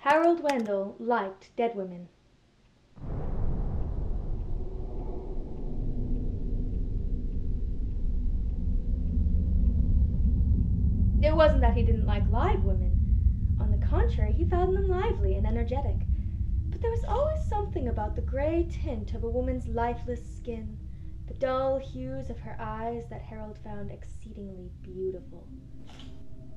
Harold Wendel liked dead women. It wasn't that he didn't like live women. On the contrary, he found them lively and energetic. But there was always something about the gray tint of a woman's lifeless skin, the dull hues of her eyes that Harold found exceedingly beautiful.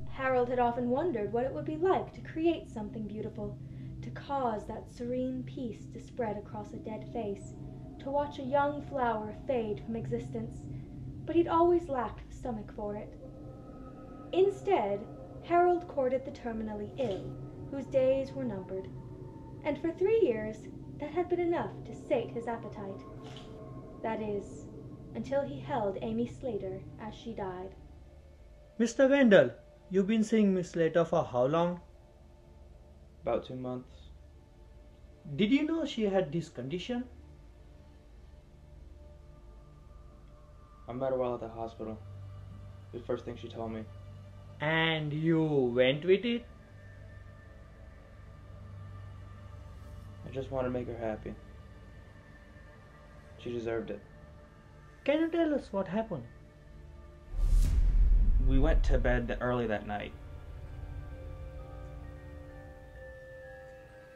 Harold had often wondered what it would be like to create something beautiful, to cause that serene peace to spread across a dead face, to watch a young flower fade from existence, but he'd always lacked the stomach for it. Instead, Harold courted the terminally ill, whose days were numbered, and for 3 years that had been enough to sate his appetite. That is, until he held Amy Slater as she died. Mr. Wendell, you've been seeing Miss Slater for how long? About 2 months. Did you know she had this condition? I met her while at the hospital. The first thing she told me. And you went with it? I just wanted to make her happy. She deserved it. Can you tell us what happened? We went to bed early that night.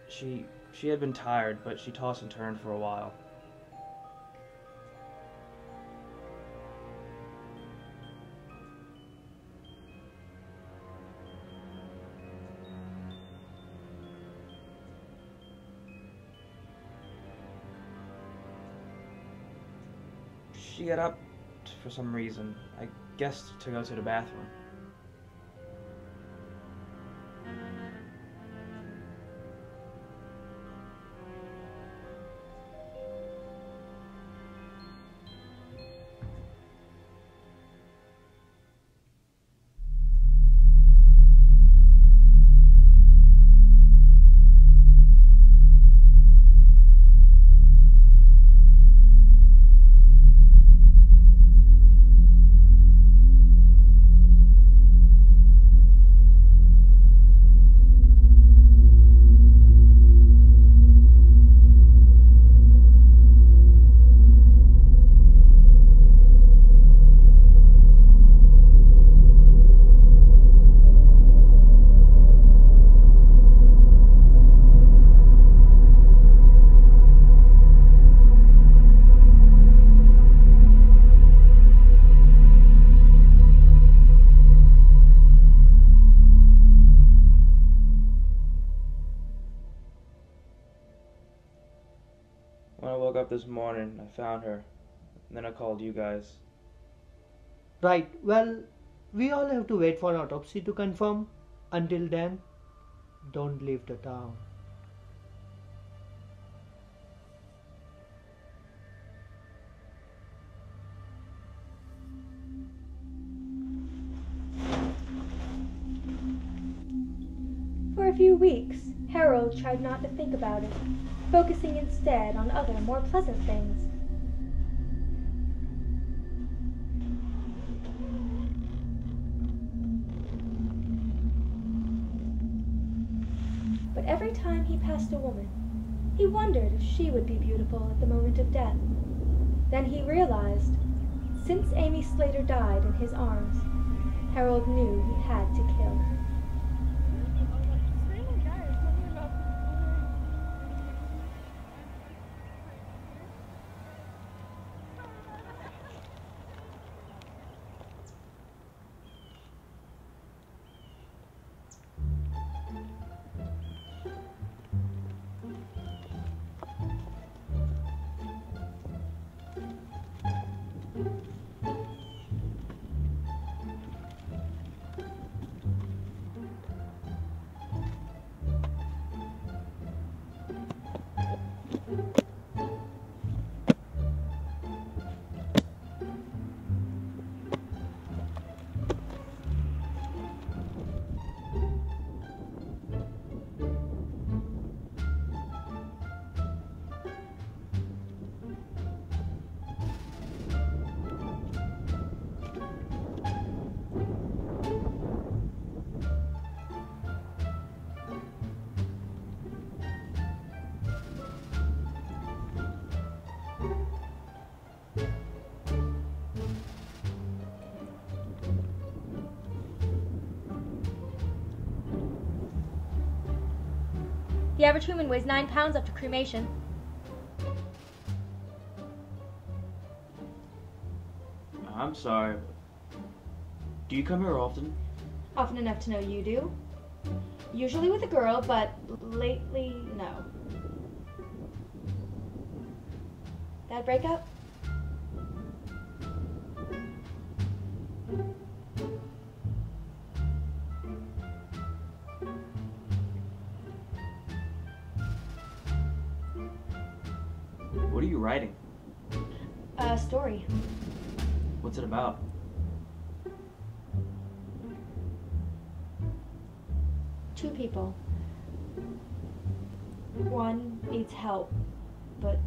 She had been tired, but she tossed and turned for a while. She got up for some reason, I guess to go to the bathroom. When I woke up this morning, I found her. And then I called you guys. Right, well, we all have to wait for an autopsy to confirm. Until then, don't leave the town. For a few weeks, Harold tried not to think about it, focusing instead on other, more pleasant things. But every time he passed a woman, he wondered if she would be beautiful at the moment of death. Then he realized, since Amy Slater died in his arms, Harold knew he had to kill. The average human weighs 9 pounds after cremation. I'm sorry. Do you come here often? Often enough to know you do. Usually with a girl, but lately, no. Bad breakup? What are you writing? A story. What's it about? Two people. One needs help, but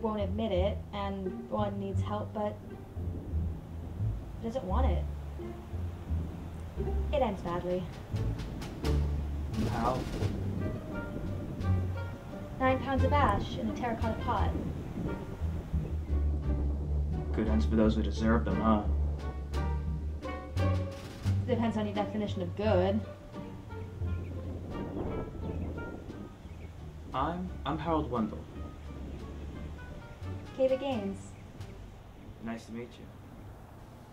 won't admit it, and one needs help, but doesn't want it. It ends badly. How? 9 pounds of ash in a terracotta pot. Good ends for those who deserve them, huh? Depends on your definition of good. I'm Harold Wendel. Kayla Gaines. Nice to meet you.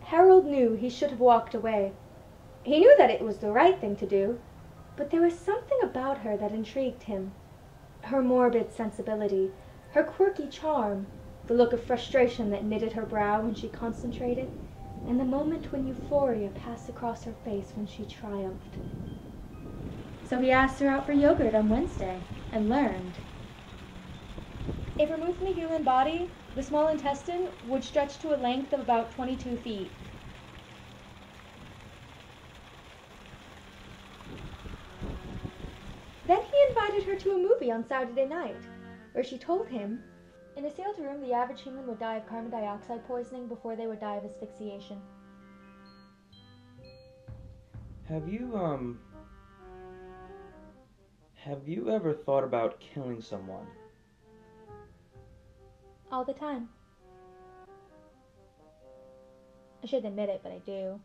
Harold knew he should have walked away. He knew that it was the right thing to do, but there was something about her that intrigued him. Her morbid sensibility, her quirky charm, the look of frustration that knitted her brow when she concentrated, and the moment when euphoria passed across her face when she triumphed. So he asked her out for yogurt on Wednesday, and learned. If removed from the human body, the small intestine would stretch to a length of about 22 feet. Then he invited her to a movie on Saturday night, where she told him, in a sealed room, the average human would die of carbon dioxide poisoning before they would die of asphyxiation. Have you ever thought about killing someone? All the time. I shouldn't admit it, but I do.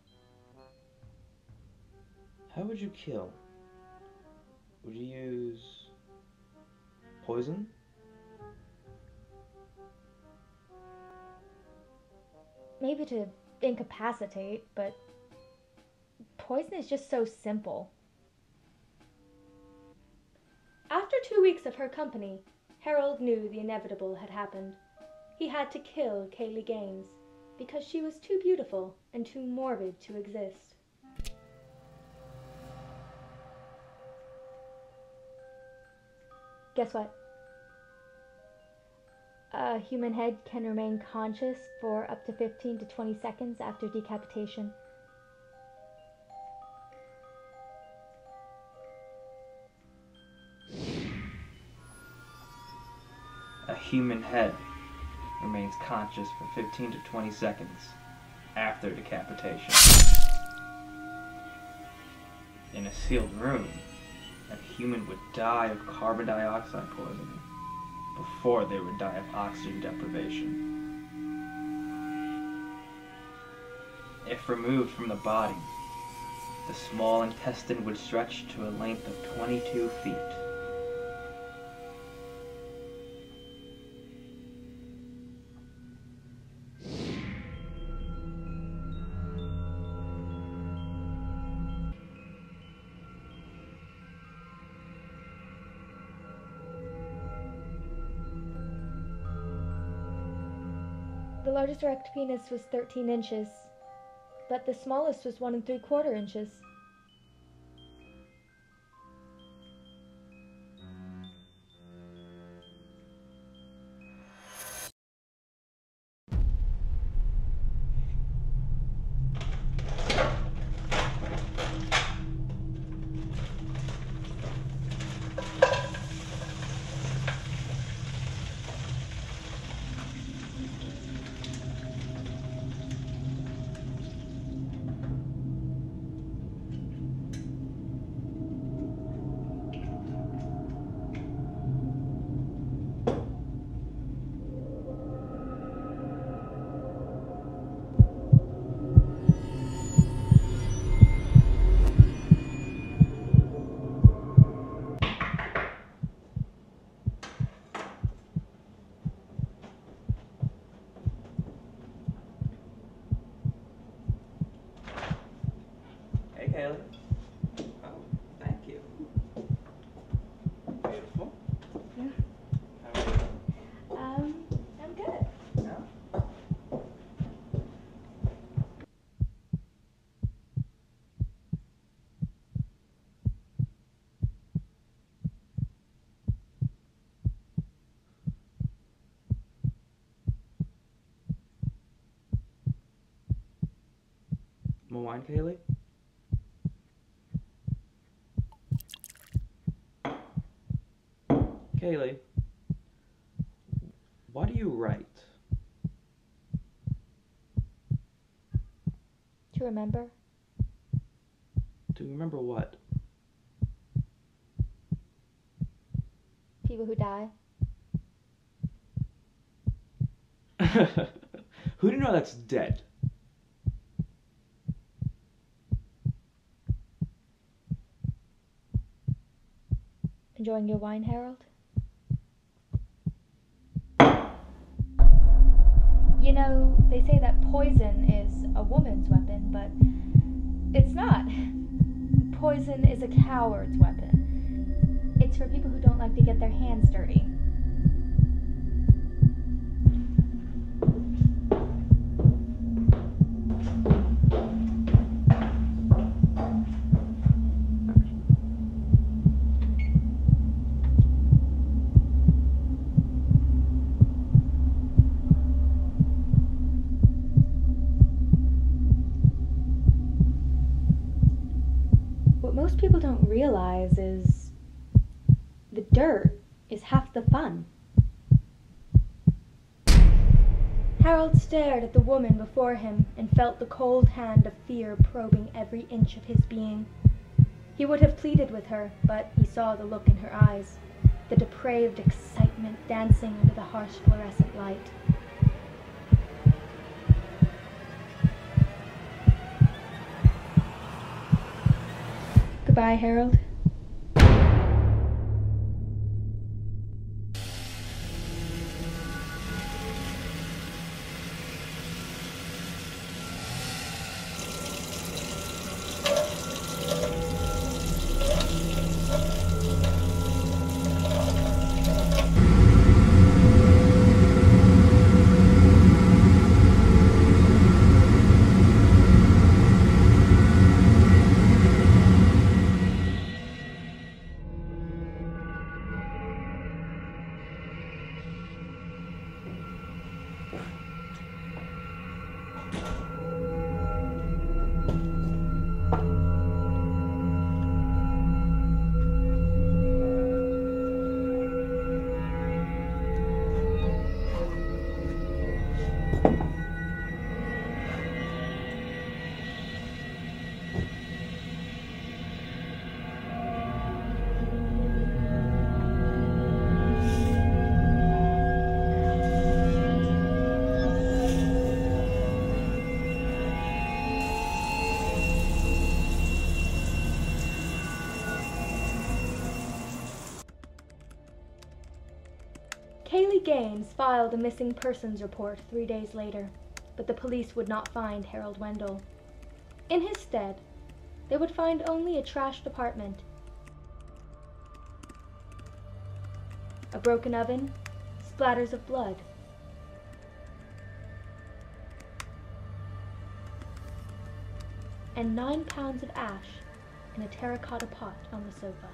How would you kill? Would you use poison? Maybe to incapacitate, but poison is just so simple. After 2 weeks of her company, Harold knew the inevitable had happened. He had to kill Kaylee Gaines because she was too beautiful and too morbid to exist. Guess what? A human head can remain conscious for up to 15 to 20 seconds after decapitation. A human head remains conscious for 15 to 20 seconds after decapitation. In a sealed room, a human would die of carbon dioxide poisoning before they would die of oxygen deprivation. If removed from the body, the small intestine would stretch to a length of 22 feet. The largest erect penis was 13 inches, but the smallest was 1 3/4 inches. mind, Kaylee? Kaylee, what do you write? To remember? To remember what? People who die? Who do you know that's dead? Enjoying your wine, Harold? You know, they say that poison is a woman's weapon, but it's not. Poison is a coward's weapon. It's for people who don't like to get their hands dirty. What most people don't realize is the dirt is half the fun. Harold stared at the woman before him and felt the cold hand of fear probing every inch of his being. He would have pleaded with her, but he saw the look in her eyes, the depraved excitement dancing under the harsh fluorescent light. Goodbye, Harold. Kaylee Gaines filed a missing persons report 3 days later, but the police would not find Harold Wendel. In his stead, they would find only a trashed apartment, a broken oven, splatters of blood, and 9 pounds of ash in a terracotta pot on the sofa.